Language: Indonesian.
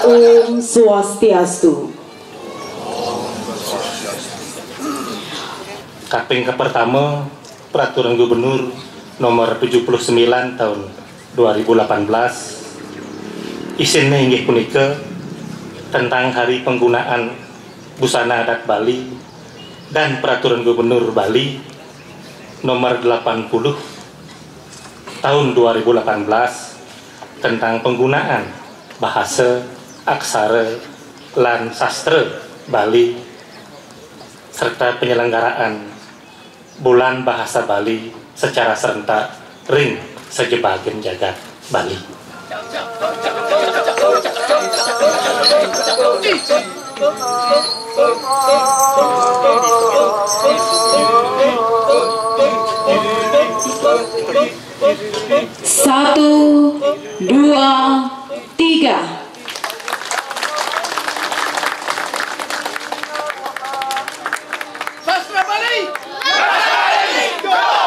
Om Swastiastu. Kaping pertama Peraturan Gubernur Nomor 79 tahun 2018 isinnya inggih punika tentang hari penggunaan busana adat Bali dan Peraturan Gubernur Bali Nomor 80 tahun 2018 tentang penggunaan bahasa, aksara, lan sastra Bali serta penyelenggaraan Bulan Bahasa Bali secara serentak ring sejebagen jagat Bali. Satu, dua, tiga. Sastra Bali! Go!